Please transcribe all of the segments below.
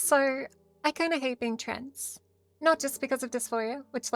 So, I kind of hate being trans. Not just because of dysphoria, which,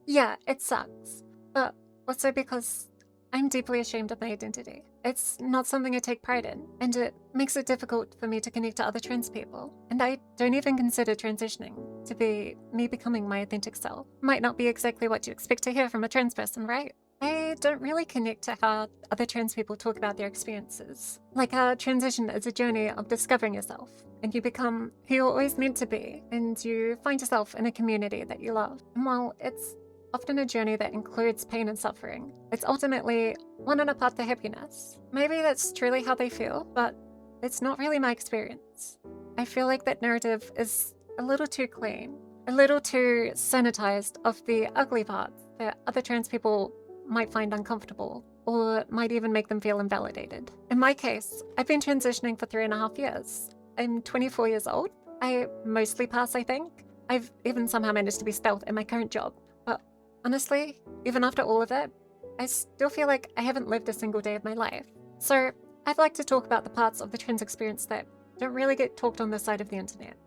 yeah, it sucks, but also because I'm deeply ashamed of my identity. It's not something I take pride in, and it makes it difficult for me to connect to other trans people. And I don't even consider transitioning to be me becoming my authentic self. Might not be exactly what you expect to hear from a trans person, right? I don't really connect to how other trans people talk about their experiences. Like how transition is a journey of discovering yourself, and you become who you're always meant to be, and you find yourself in a community that you love. And while it's often a journey that includes pain and suffering, it's ultimately one and a part to happiness. Maybe that's truly how they feel, but it's not really my experience. I feel like that narrative is a little too clean, a little too sanitized of the ugly parts that other trans people might find uncomfortable, or might even make them feel invalidated. In my case, I've been transitioning for 3.5 years. I'm 24 years old. I mostly pass, I think. I've even somehow managed to be stealth in my current job. But honestly, even after all of that, I still feel like I haven't lived a single day of my life. So I'd like to talk about the parts of the trans experience that don't really get talked on this side of the internet.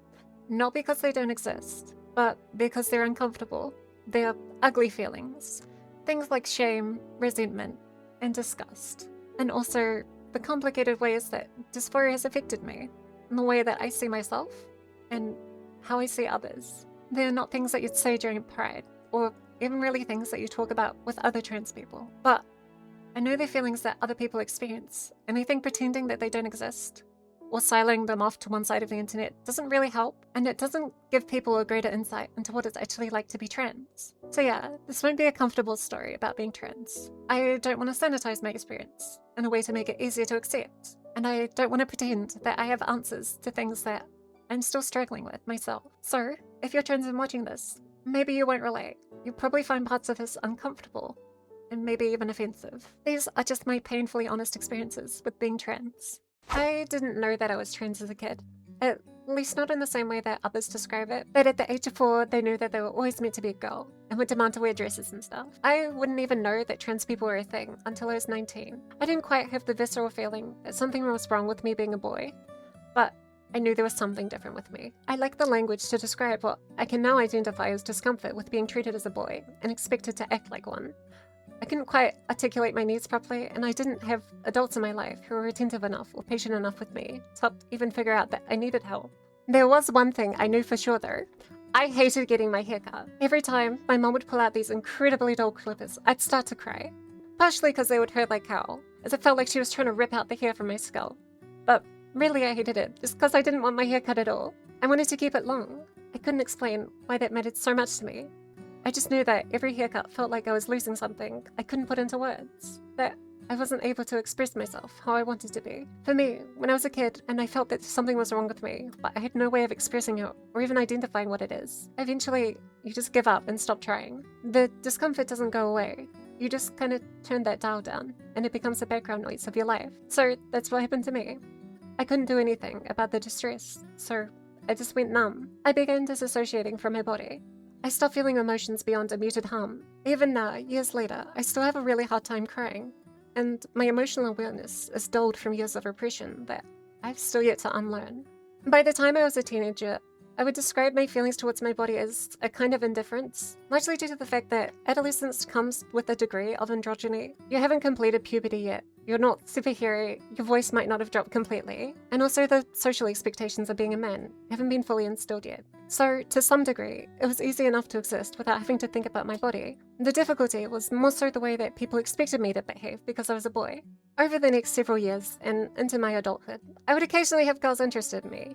Not because they don't exist, but because they're uncomfortable. They're ugly feelings. Things like shame, resentment, and disgust. And also the complicated ways that dysphoria has affected me, and the way that I see myself, and how I see others. They're not things that you'd say during Pride, or even really things that you talk about with other trans people. But I know they're feelings that other people experience, and I think pretending that they don't exist, or siloing them off to one side of the internet doesn't really help, and it doesn't give people a greater insight into what it's actually like to be trans. So yeah, this won't be a comfortable story about being trans. I don't want to sanitize my experience in a way to make it easier to accept, and I don't want to pretend that I have answers to things that I'm still struggling with myself. So, if you're trans and watching this, maybe you won't relate. You'll probably find parts of this uncomfortable, and maybe even offensive. These are just my painfully honest experiences with being trans. I didn't know that I was trans as a kid. At least not in the same way that others describe it. That at the age of 4, they knew that they were always meant to be a girl and would demand to wear dresses and stuff. I wouldn't even know that trans people were a thing until I was 19. I didn't quite have the visceral feeling that something was wrong with me being a boy, but I knew there was something different with me. I lacked the language to describe what I can now identify as discomfort with being treated as a boy and expected to act like one. I couldn't quite articulate my needs properly, and I didn't have adults in my life who were attentive enough or patient enough with me to help even figure out that I needed help. There was one thing I knew for sure though. I hated getting my hair cut. Every time my mom would pull out these incredibly dull clippers, I'd start to cry. Partially because they would hurt like hell, as it felt like she was trying to rip out the hair from my skull. But really I hated it, just because I didn't want my hair cut at all. I wanted to keep it long. I couldn't explain why that mattered so much to me. I just knew that every haircut felt like I was losing something I couldn't put into words, that I wasn't able to express myself how I wanted to be. For me, when I was a kid and I felt that something was wrong with me, but I had no way of expressing it or even identifying what it is, eventually you just give up and stop trying. The discomfort doesn't go away. You just kind of turn that dial down and it becomes the background noise of your life. So that's what happened to me. I couldn't do anything about the distress, so I just went numb. I began disassociating from my body. I stopped feeling emotions beyond a muted hum. Even now, years later, I still have a really hard time crying, and my emotional awareness is dulled from years of repression that I've still yet to unlearn. By the time I was a teenager, I would describe my feelings towards my body as a kind of indifference, largely due to the fact that adolescence comes with a degree of androgyny. You haven't completed puberty yet. You're not super hairy, your voice might not have dropped completely, and also the social expectations of being a man haven't been fully instilled yet. So, to some degree, it was easy enough to exist without having to think about my body. The difficulty was more so the way that people expected me to behave because I was a boy. Over the next several years, and into my adulthood, I would occasionally have girls interested in me.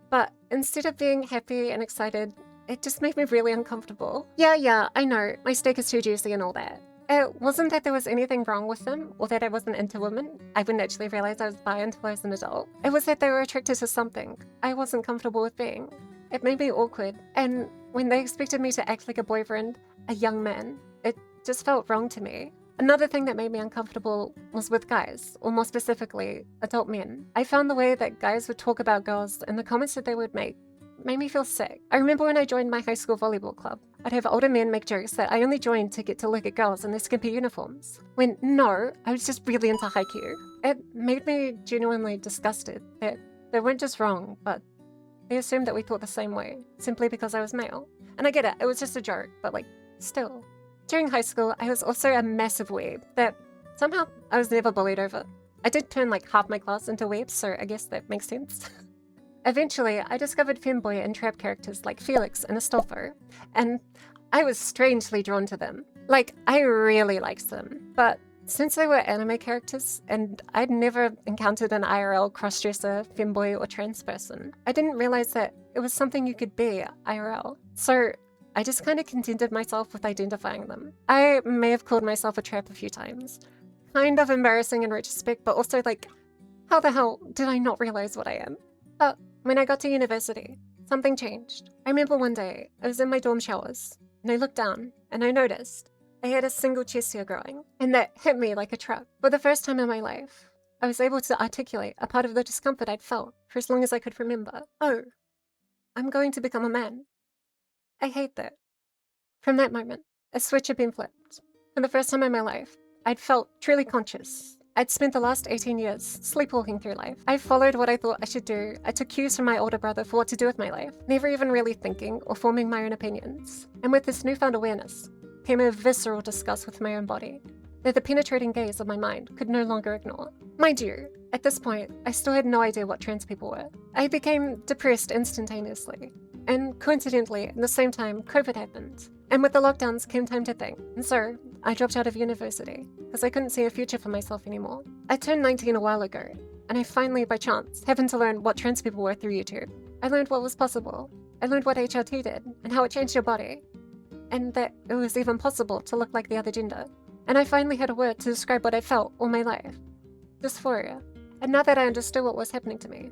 But instead of being happy and excited, it just made me really uncomfortable. Yeah, I know, my steak is too juicy and all that. It wasn't that there was anything wrong with them, or that I wasn't into women. I wouldn't actually realize I was bi until I was an adult. It was that they were attracted to something I wasn't comfortable with being. It made me awkward, and when they expected me to act like a boyfriend, a young man, it just felt wrong to me. Another thing that made me uncomfortable was with guys, or more specifically, adult men. I found the way that guys would talk about girls and the comments that they would make made me feel sick. I remember when I joined my high school volleyball club, I'd have older men make jokes that I only joined to get to look at girls in their skimpy uniforms, when no, I was just really into haiku. It made me genuinely disgusted that they weren't just wrong, but They assumed that we thought the same way, simply because I was male. And I get it, it was just a joke, but like, still. During high school, I was also a massive weeb that somehow I was never bullied over. I did turn like half my class into weebs, so I guess that makes sense. Eventually, I discovered femboy and trap characters like Felix and Astolfo, and I was strangely drawn to them. Like, I really liked them, but since they were anime characters, and I'd never encountered an IRL crossdresser, femboy, or trans person, I didn't realize that it was something you could be IRL. So I just kind of contented myself with identifying them. I may have called myself a trap a few times. Kind of embarrassing in retrospect, but also like, how the hell did I not realize what I am? But when I got to university, something changed. I remember one day, I was in my dorm showers, and I looked down, and I noticed I had a single chest hair growing, and that hit me like a truck. For the first time in my life, I was able to articulate a part of the discomfort I'd felt for as long as I could remember. Oh, I'm going to become a man. I hate that. From that moment, a switch had been flipped. For the first time in my life, I'd felt truly conscious. I'd spent the last 18 years sleepwalking through life. I followed what I thought I should do. I took cues from my older brother for what to do with my life, never even really thinking or forming my own opinions. And with this newfound awareness, came a visceral disgust with my own body that the penetrating gaze of my mind could no longer ignore. Mind you, at this point, I still had no idea what trans people were. I became depressed instantaneously. And coincidentally, at the same time, COVID happened. And with the lockdowns came time to think. And so, I dropped out of university, because I couldn't see a future for myself anymore. I turned 19 a while ago, and I finally, by chance, happened to learn what trans people were through YouTube. I learned what was possible. I learned what HRT did, and how it changed your body. And that it was even possible to look like the other gender. And I finally had a word to describe what I felt all my life. Dysphoria. And now that I understood what was happening to me,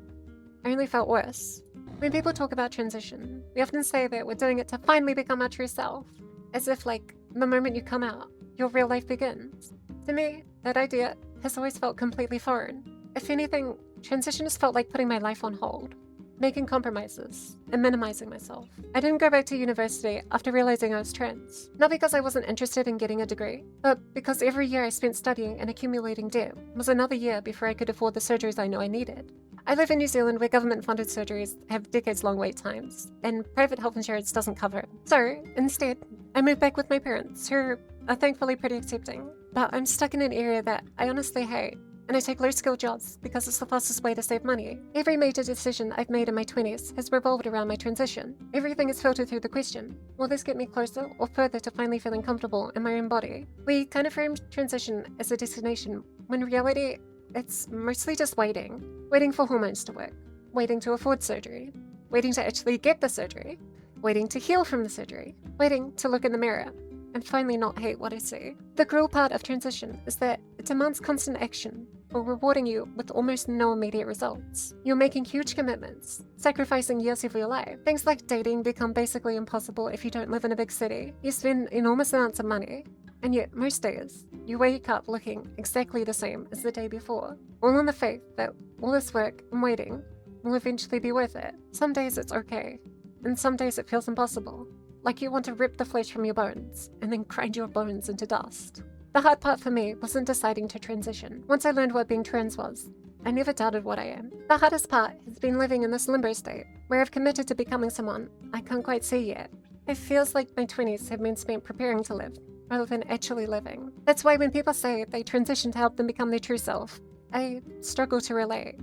I only felt worse. When people talk about transition, we often say that we're doing it to finally become our true self. As if, like, the moment you come out, your real life begins. To me, that idea has always felt completely foreign. If anything, transition has felt like putting my life on hold, making compromises, and minimizing myself. I didn't go back to university after realizing I was trans. Not because I wasn't interested in getting a degree, but because every year I spent studying and accumulating debt was another year before I could afford the surgeries I know I needed. I live in New Zealand where government-funded surgeries have decades-long wait times, and private health insurance doesn't cover it. So, instead, I moved back with my parents, who are thankfully pretty accepting. But I'm stuck in an area that I honestly hate, and I take low-skilled jobs because it's the fastest way to save money. Every major decision I've made in my 20s has revolved around my transition. Everything is filtered through the question, will this get me closer or further to finally feeling comfortable in my own body? We kind of framed transition as a destination, when in reality, it's mostly just waiting. Waiting for hormones to work. Waiting to afford surgery. Waiting to actually get the surgery. Waiting to heal from the surgery. Waiting to look in the mirror and finally not hate what I see. The cruel part of transition is that it demands constant action while rewarding you with almost no immediate results. You're making huge commitments, sacrificing years of your life. Things like dating become basically impossible if you don't live in a big city. You spend enormous amounts of money, and yet most days, you wake up looking exactly the same as the day before, all in the faith that all this work and waiting will eventually be worth it. Some days it's okay, and some days it feels impossible. Like you want to rip the flesh from your bones, and then grind your bones into dust. The hard part for me wasn't deciding to transition. Once I learned what being trans was, I never doubted what I am. The hardest part has been living in this limbo state, where I've committed to becoming someone I can't quite see yet. It feels like my 20s have been spent preparing to live, rather than actually living. That's why when people say they transition to help them become their true self, I struggle to relate.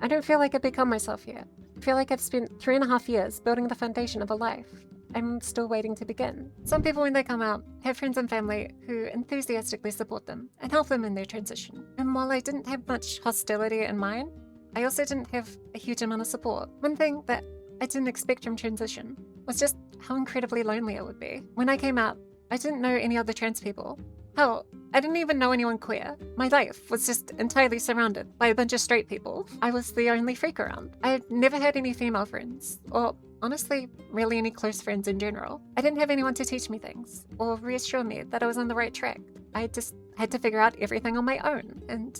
I don't feel like I've become myself yet. I feel like I've spent 3.5 years building the foundation of a life I'm still waiting to begin. Some people, when they come out, have friends and family who enthusiastically support them and help them in their transition. And while I didn't have much hostility in mine, I also didn't have a huge amount of support. One thing that I didn't expect from transition was just how incredibly lonely it would be. When I came out, I didn't know any other trans people. Hell, I didn't even know anyone queer. My life was just entirely surrounded by a bunch of straight people. I was the only freak around. I had never had any female friends, or honestly, really any close friends in general. I didn't have anyone to teach me things, or reassure me that I was on the right track. I just had to figure out everything on my own, and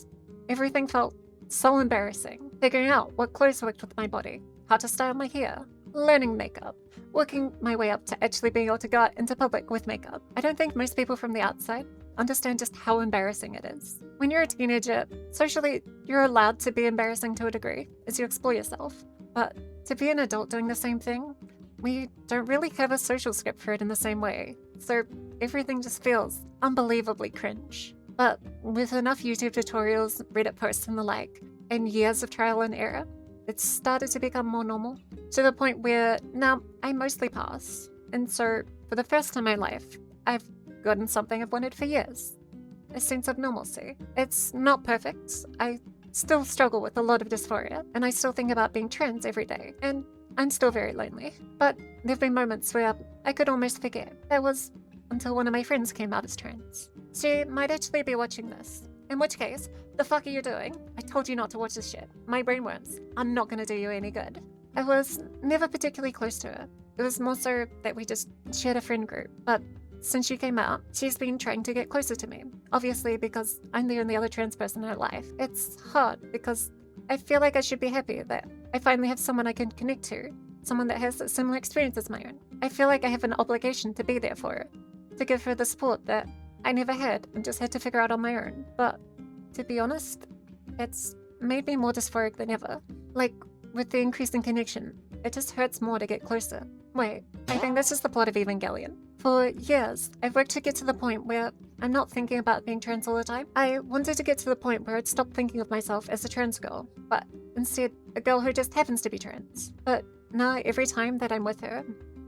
everything felt so embarrassing. Figuring out what clothes worked with my body, how to style my hair, learning makeup, working my way up to actually being able to go out into public with makeup. I don't think most people from the outside understand just how embarrassing it is. When you're a teenager, socially, you're allowed to be embarrassing to a degree as you explore yourself. But to be an adult doing the same thing, we don't really have a social script for it in the same way, so everything just feels unbelievably cringe. But with enough YouTube tutorials, Reddit posts and the like, and years of trial and error, it's started to become more normal, to the point where now I mostly pass. And so, for the first time in my life, I've gotten something I've wanted for years. A sense of normalcy. It's not perfect. I still struggle with a lot of dysphoria, and I still think about being trans every day, and I'm still very lonely. But there've been moments where I could almost forget. That was until one of my friends came out as trans. She might actually be watching this. In which case, the fuck are you doing? I told you not to watch this shit. My brainworms are not gonna do you any good. I was never particularly close to her. It was more so that we just shared a friend group. But since she came out, she's been trying to get closer to me. Obviously, because I'm the only other trans person in her life. It's hard because I feel like I should be happy that I finally have someone I can connect to. Someone that has a similar experience as my own. I feel like I have an obligation to be there for her. To give her the support that I never had and just had to figure out on my own. But to be honest, it's made me more dysphoric than ever. Like, with the increasing connection, it just hurts more to get closer. Wait, I think this is the plot of Evangelion. For years, I've worked to get to the point where I'm not thinking about being trans all the time. I wanted to get to the point where I'd stop thinking of myself as a trans girl, but instead, a girl who just happens to be trans. But now, every time that I'm with her,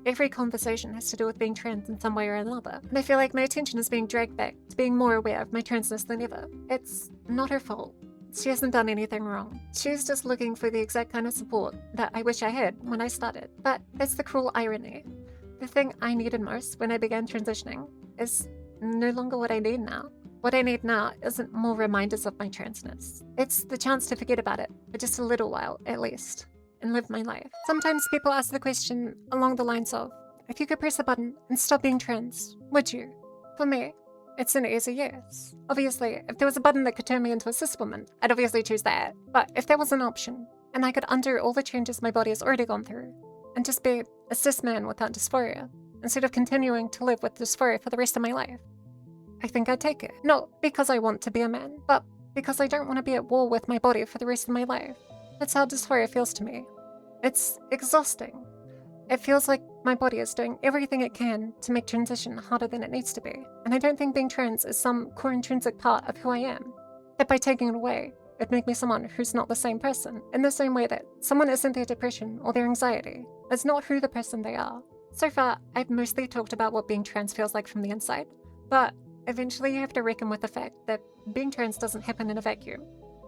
every conversation has to do with being trans in some way or another. And I feel like my attention is being dragged back to being more aware of my transness than ever. It's not her fault. She hasn't done anything wrong. She's just looking for the exact kind of support that I wish I had when I started. But that's the cruel irony. The thing I needed most when I began transitioning is no longer what I need now. What I need now isn't more reminders of my transness. It's the chance to forget about it for just a little while, at least, and live my life. Sometimes people ask the question along the lines of, if you could press a button and stop being trans, would you? For me, it's an easy yes. Obviously, if there was a button that could turn me into a cis woman, I'd obviously choose that. But if there was an option, and I could undo all the changes my body has already gone through, and just be a cis man without dysphoria, instead of continuing to live with dysphoria for the rest of my life, I think I'd take it. Not because I want to be a man, but because I don't want to be at war with my body for the rest of my life. That's how dysphoria feels to me. It's exhausting. It feels like my body is doing everything it can to make transition harder than it needs to be. And I don't think being trans is some core intrinsic part of who I am. That by taking it away, it'd make me someone who's not the same person. In the same way that someone isn't their depression or their anxiety. It's not who the person they are. So far, I've mostly talked about what being trans feels like from the inside. But eventually you have to reckon with the fact that being trans doesn't happen in a vacuum.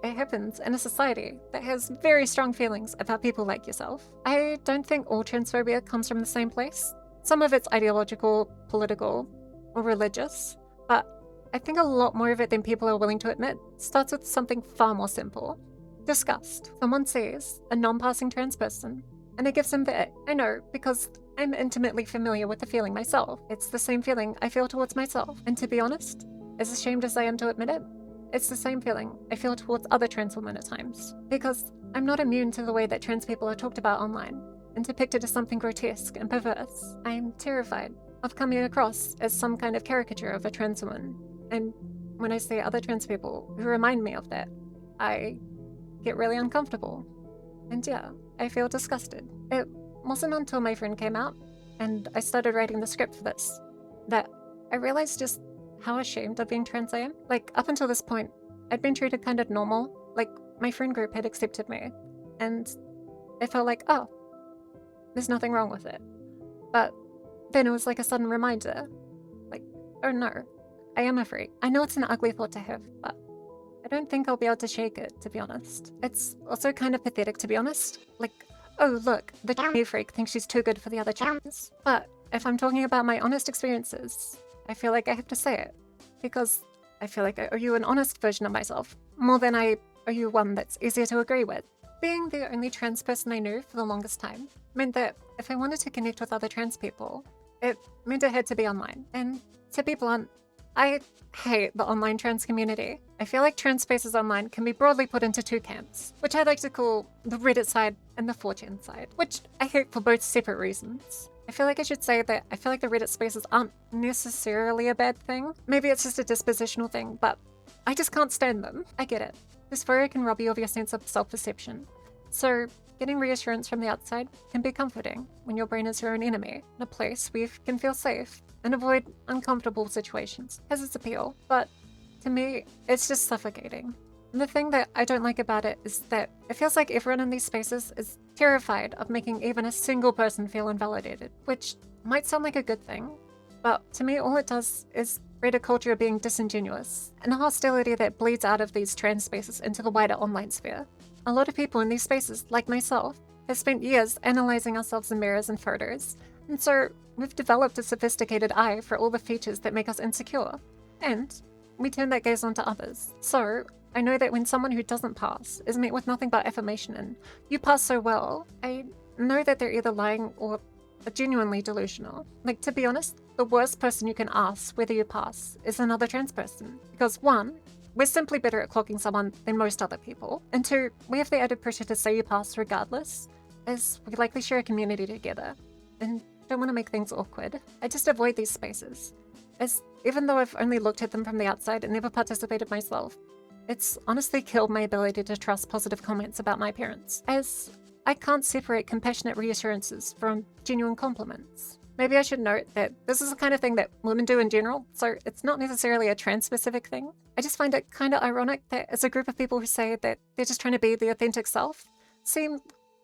It happens in a society that has very strong feelings about people like yourself. I don't think all transphobia comes from the same place. Some of it's ideological, political, or religious, but I think a lot more of it than people are willing to admit starts with something far more simple. Disgust. Someone sees a non-passing trans person, and it gives them the ick. I know, because I'm intimately familiar with the feeling myself. It's the same feeling I feel towards myself, and to be honest, as ashamed as I am to admit it, it's the same feeling I feel towards other trans women at times. Because I'm not immune to the way that trans people are talked about online and depicted as something grotesque and perverse. I'm terrified of coming across as some kind of caricature of a trans woman. And when I see other trans people who remind me of that, I get really uncomfortable. And yeah, I feel disgusted. It wasn't until my friend came out and I started writing the script for this that I realized just how ashamed of being trans I am. Like, up until this point, I'd been treated kind of normal. Like, my friend group had accepted me. And it felt like, oh, there's nothing wrong with it. But then it was like a sudden reminder. Like, oh no, I am a freak. I know it's an ugly thought to have, but I don't think I'll be able to shake it, to be honest. It's also kind of pathetic, to be honest. Like, oh look, the new freak thinks she's too good for the other trans. But if I'm talking about my honest experiences, I feel like I have to say it, because I feel like I owe you an honest version of myself, more than I owe you one that's easier to agree with. Being the only trans person I knew for the longest time meant that if I wanted to connect with other trans people, it meant it had to be online. And to be blunt, I hate the online trans community. I feel like trans spaces online can be broadly put into two camps, which I like to call the Reddit side and the 4chan side, which I hate for both separate reasons. I feel like I should say that I feel like the Reddit spaces aren't necessarily a bad thing. Maybe it's just a dispositional thing, but I just can't stand them. I get it. Dysphoria can rob you of your sense of self-perception. So getting reassurance from the outside can be comforting when your brain is your own enemy, in a place where you can feel safe and avoid uncomfortable situations. Has its appeal, but to me, it's just suffocating. And the thing that I don't like about it is that it feels like everyone in these spaces is terrified of making even a single person feel invalidated, which might sound like a good thing, but to me all it does is breed a culture of being disingenuous, and a hostility that bleeds out of these trans spaces into the wider online sphere. A lot of people in these spaces, like myself, have spent years analyzing ourselves in mirrors and photos, and so we've developed a sophisticated eye for all the features that make us insecure, and we turn that gaze onto others. So I know that when someone who doesn't pass is met with nothing but affirmation and "you pass so well," I know that they're either lying or are genuinely delusional. Like, to be honest, the worst person you can ask whether you pass is another trans person. Because 1, we're simply better at clocking someone than most other people, and 2, we have the added pressure to say you pass regardless, as we likely share a community together, and don't want to make things awkward. I just avoid these spaces, as even though I've only looked at them from the outside and never participated myself, it's honestly killed my ability to trust positive comments about my appearance, as I can't separate compassionate reassurances from genuine compliments. Maybe I should note that this is the kind of thing that women do in general, so it's not necessarily a trans-specific thing. I just find it kind of ironic that as a group of people who say that they're just trying to be the authentic self, seem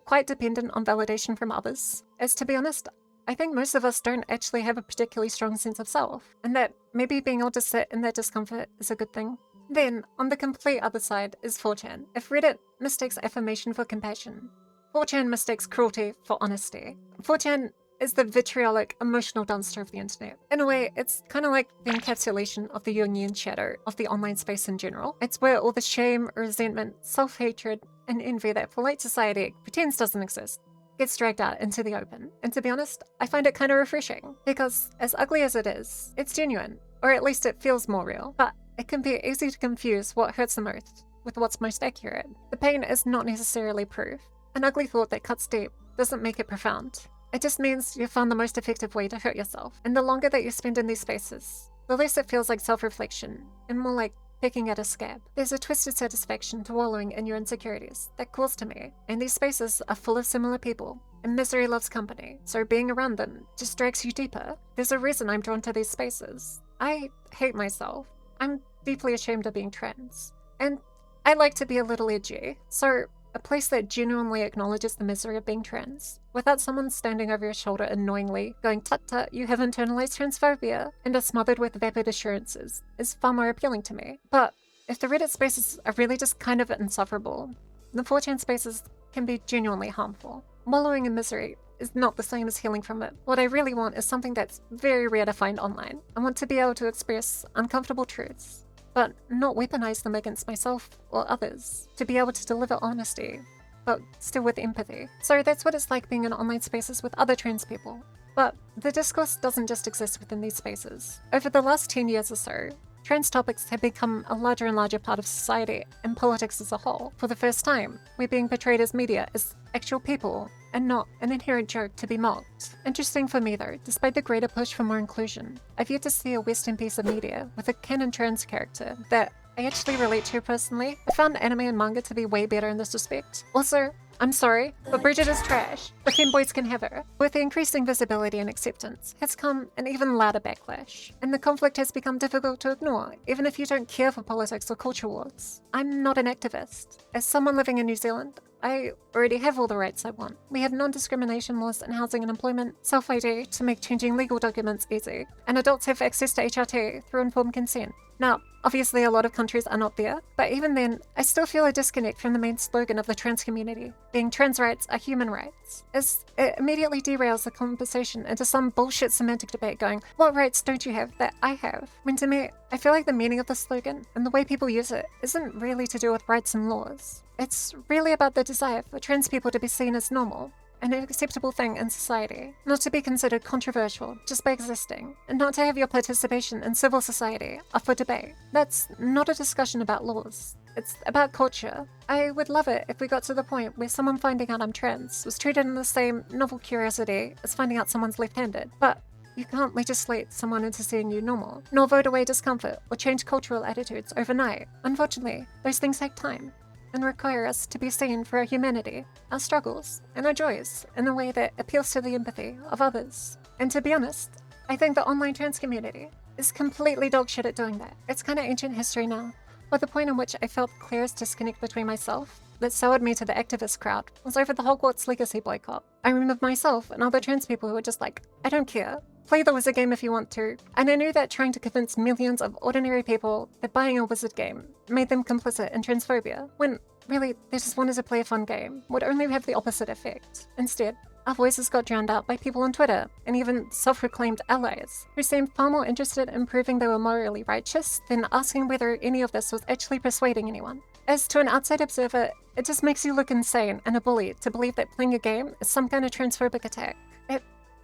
quite dependent on validation from others. As to be honest, I think most of us don't actually have a particularly strong sense of self, and that maybe being able to sit in that discomfort is a good thing. Then, on the complete other side is 4chan. If Reddit mistakes affirmation for compassion, 4chan mistakes cruelty for honesty. 4chan is the vitriolic, emotional dumpster of the internet. In a way, it's kind of like the encapsulation of the Jungian shadow of the online space in general. It's where all the shame, resentment, self-hatred, and envy that polite society pretends doesn't exist gets dragged out into the open. And to be honest, I find it kind of refreshing, because as ugly as it is, it's genuine, or at least it feels more real. But it can be easy to confuse what hurts the most with what's most accurate. The pain is not necessarily proof. An ugly thought that cuts deep doesn't make it profound. It just means you found the most effective way to hurt yourself. And the longer that you spend in these spaces, the less it feels like self-reflection, and more like picking at a scab. There's a twisted satisfaction to wallowing in your insecurities that calls to me, and these spaces are full of similar people, and misery loves company, so being around them just drags you deeper. There's a reason I'm drawn to these spaces. I hate myself. I'm deeply ashamed of being trans, and I like to be a little edgy, so a place that genuinely acknowledges the misery of being trans, without someone standing over your shoulder annoyingly, going "tut-tut, you have internalized transphobia," and are smothered with vapid assurances, is far more appealing to me. But if the Reddit spaces are really just kind of insufferable, the 4chan spaces can be genuinely harmful. Wallowing in misery is not the same as healing from it. What I really want is something that's very rare to find online. I want to be able to express uncomfortable truths, but not weaponize them against myself or others, to be able to deliver honesty, but still with empathy. So that's what it's like being in online spaces with other trans people. But the discourse doesn't just exist within these spaces. Over the last 10 years or so, trans topics have become a larger and larger part of society and politics as a whole. For the first time, we're being portrayed as media as actual people and not an inherent joke to be mocked. Interesting for me though, despite the greater push for more inclusion, I've yet to see a Western piece of media with a canon trans character that I actually relate to personally. I found anime and manga to be way better in this respect. Also, I'm sorry, but Bridget is trash, but femboys can have her. With the increasing visibility and acceptance has come an even louder backlash, and the conflict has become difficult to ignore, even if you don't care for politics or culture wars. I'm not an activist. As someone living in New Zealand, I already have all the rights I want. We have non-discrimination laws in housing and employment, self-ID to make changing legal documents easy, and adults have access to HRT through informed consent. Now, obviously a lot of countries are not there, but even then, I still feel a disconnect from the main slogan of the trans community, being trans rights are human rights, as it immediately derails the conversation into some bullshit semantic debate going, what rights don't you have that I have? When to me, I feel like the meaning of the slogan and the way people use it isn't really to do with rights and laws. It's really about the desire for trans people to be seen as normal, an acceptable thing in society, not to be considered controversial just by existing, and not to have your participation in civil society up for debate. That's not a discussion about laws. It's about culture. I would love it if we got to the point where someone finding out I'm trans was treated in the same novel curiosity as finding out someone's left-handed. But you can't legislate someone into seeing you normal, nor vote away discomfort or change cultural attitudes overnight. Unfortunately, those things take time. and require us to be seen for our humanity, our struggles, and our joys in a way that appeals to the empathy of others. And to be honest, I think the online trans community is completely dogshit at doing that. It's kind of ancient history now. But the point in which I felt the clearest disconnect between myself that soured me to the activist crowd was over the Hogwarts Legacy boycott. I remember myself and other trans people who were just like, I don't care. Play the wizard game if you want to. And I knew that trying to convince millions of ordinary people that buying a wizard game made them complicit in transphobia, when really they just wanted to play a fun game, would only have the opposite effect. Instead, our voices got drowned out by people on Twitter, and even self-proclaimed allies, who seemed far more interested in proving they were morally righteous than asking whether any of this was actually persuading anyone. As to an outside observer, it just makes you look insane and a bully to believe that playing a game is some kind of transphobic attack. It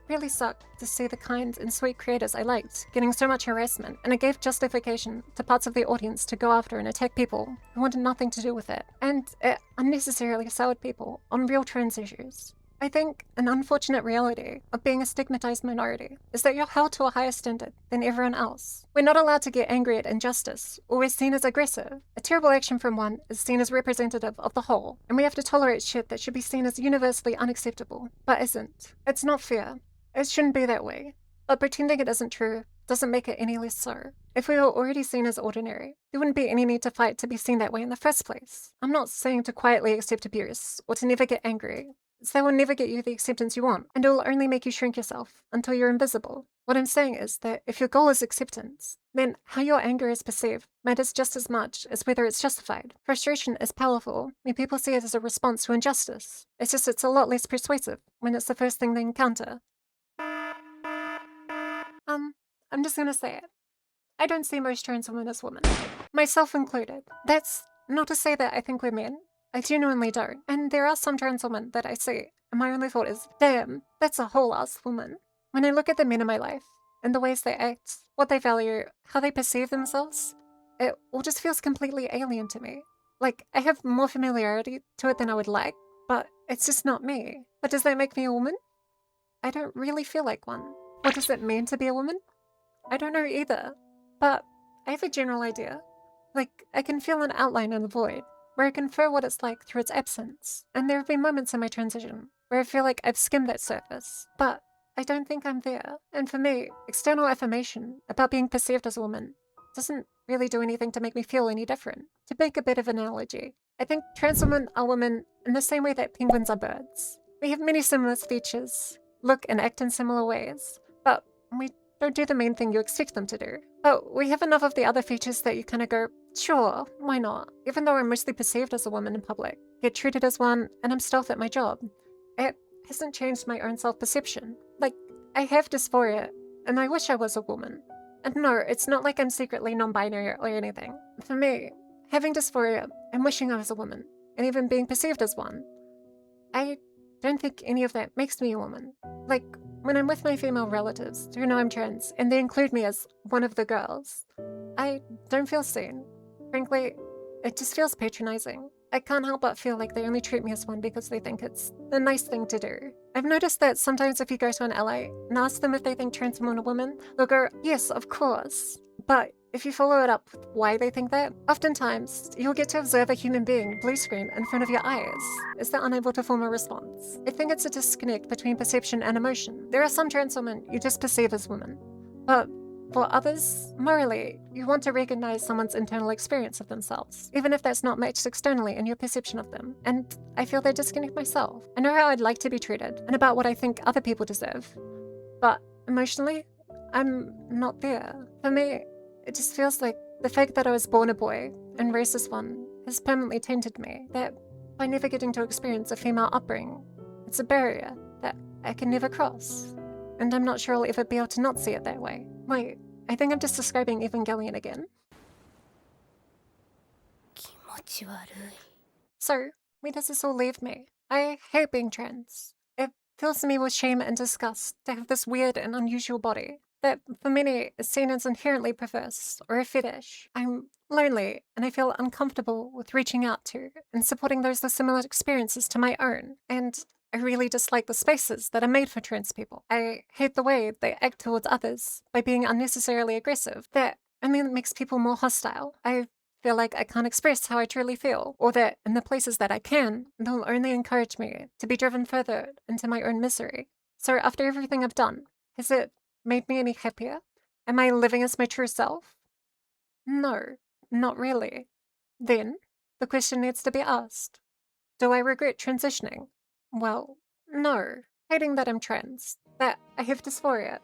really sucked to see the kind and sweet creators I liked getting so much harassment, and it gave justification to parts of the audience to go after and attack people who wanted nothing to do with it, and it unnecessarily soured people on real trans issues. I think an unfortunate reality of being a stigmatized minority is that you're held to a higher standard than everyone else. We're not allowed to get angry at injustice, or we're seen as aggressive. A terrible action from one is seen as representative of the whole, and we have to tolerate shit that should be seen as universally unacceptable, but isn't. It's not fair. It shouldn't be that way. But pretending it isn't true doesn't make it any less so. If we were already seen as ordinary, there wouldn't be any need to fight to be seen that way in the first place. I'm not saying to quietly accept abuse, or to never get angry. They will never get you the acceptance you want, and it will only make you shrink yourself until you're invisible. What I'm saying is that if your goal is acceptance, then how your anger is perceived matters just as much as whether it's justified. Frustration is powerful when people see it as a response to injustice. It's just it's a lot less persuasive when it's the first thing they encounter. I'm just gonna say it. I don't see most trans women as women, myself included. That's not to say that I think we're men. I genuinely don't. And there are some trans women that I see, and my only thought is, damn, that's a whole ass woman. When I look at the men in my life, and the ways they act, what they value, how they perceive themselves, it all just feels completely alien to me. Like, I have more familiarity to it than I would like, but it's just not me. But does that make me a woman? I don't really feel like one. What does it mean to be a woman? I don't know either, but I have a general idea. Like, I can feel an outline in the void, where I can infer what it's like through its absence. And there have been moments in my transition where I feel like I've skimmed that surface, but I don't think I'm there. And for me, external affirmation about being perceived as a woman doesn't really do anything to make me feel any different. To make a bit of an analogy, I think trans women are women in the same way that penguins are birds. We have many similar features, look and act in similar ways, but we don't do the main thing you expect them to do. But we have enough of the other features that you kind of go, sure, why not? Even though I'm mostly perceived as a woman in public, get treated as one, and I'm stealth at my job, it hasn't changed my own self-perception. Like, I have dysphoria, and I wish I was a woman. And no, it's not like I'm secretly non-binary or anything. For me, having dysphoria and wishing I was a woman, and even being perceived as one, I don't think any of that makes me a woman. Like, when I'm with my female relatives who know I'm trans and they include me as one of the girls, I don't feel seen. Frankly, it just feels patronizing. I can't help but feel like they only treat me as one because they think it's the nice thing to do. I've noticed that sometimes if you go to an ally and ask them if they think trans women are women, they'll go, yes, of course. But if you follow it up with why they think that, oftentimes you'll get to observe a human being blue screen in front of your eyes as they're unable to form a response. I think it's a disconnect between perception and emotion. There are some trans women you just perceive as women, but for others, morally, you want to recognize someone's internal experience of themselves, even if that's not matched externally in your perception of them. And I feel that disconnect myself. I know how I'd like to be treated and about what I think other people deserve, but emotionally, I'm not there. For me, it just feels like the fact that I was born a boy and raised as one has permanently tainted me, that by never getting to experience a female upbringing, it's a barrier that I can never cross. And I'm not sure I'll ever be able to not see it that way. Wait, I think I'm just describing Evangelion again. So, where does this all leave me? I hate being trans. It fills me with shame and disgust to have this weird and unusual body that for many is seen as inherently perverse or a fetish. I'm lonely and I feel uncomfortable with reaching out to and supporting those with similar experiences to my own. And I really dislike the spaces that are made for trans people. I hate the way they act towards others by being unnecessarily aggressive. That only makes people more hostile. I feel like I can't express how I truly feel, or that in the places that I can, they'll only encourage me to be driven further into my own misery. So after everything I've done, has it made me any happier? Am I living as my true self? No, not really. Then, the question needs to be asked. Do I regret transitioning? Well, no. Hating that I'm trans, that I have dysphoria,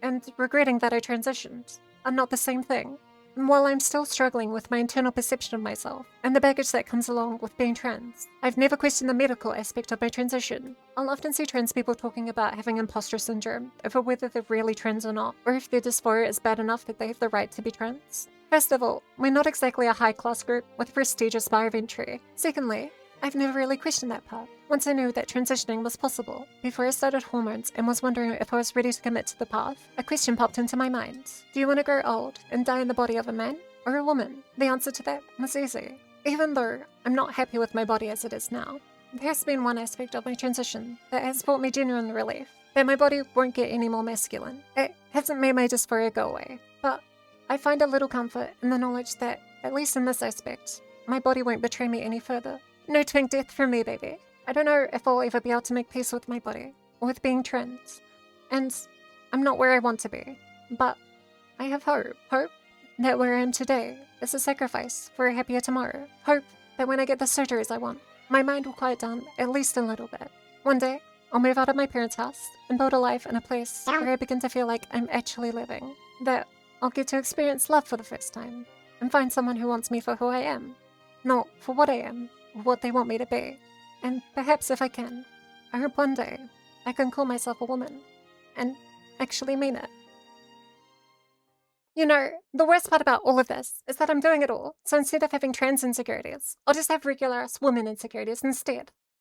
and regretting that I transitioned are not the same thing. And while I'm still struggling with my internal perception of myself and the baggage that comes along with being trans, I've never questioned the medical aspect of my transition. I'll often see trans people talking about having imposter syndrome over whether they're really trans or not, or if their dysphoria is bad enough that they have the right to be trans. First of all, we're not exactly a high-class group with prestigious bar of entry. Secondly, I've never really questioned that part. Once I knew that transitioning was possible, before I started hormones and was wondering if I was ready to commit to the path, a question popped into my mind. Do you want to grow old and die in the body of a man or a woman? The answer to that was easy. Even though I'm not happy with my body as it is now, there's been one aspect of my transition that has brought me genuine relief. That my body won't get any more masculine. It hasn't made my dysphoria go away, but I find a little comfort in the knowledge that, at least in this aspect, my body won't betray me any further. No twink death for me, baby. I don't know if I'll ever be able to make peace with my body, or with being trans. And I'm not where I want to be, but I have hope. Hope that where I am today is a sacrifice for a happier tomorrow. Hope that when I get the surgeries I want, my mind will quiet down at least a little bit. One day, I'll move out of my parents' house and build a life in a place where I begin to feel like I'm actually living. That I'll get to experience love for the first time and find someone who wants me for who I am, not for what I am or what they want me to be. And perhaps if I can, I hope one day I can call myself a woman and actually mean it. You know, the worst part about all of this is that I'm doing it all, so instead of having trans insecurities, I'll just have regular ass woman insecurities instead.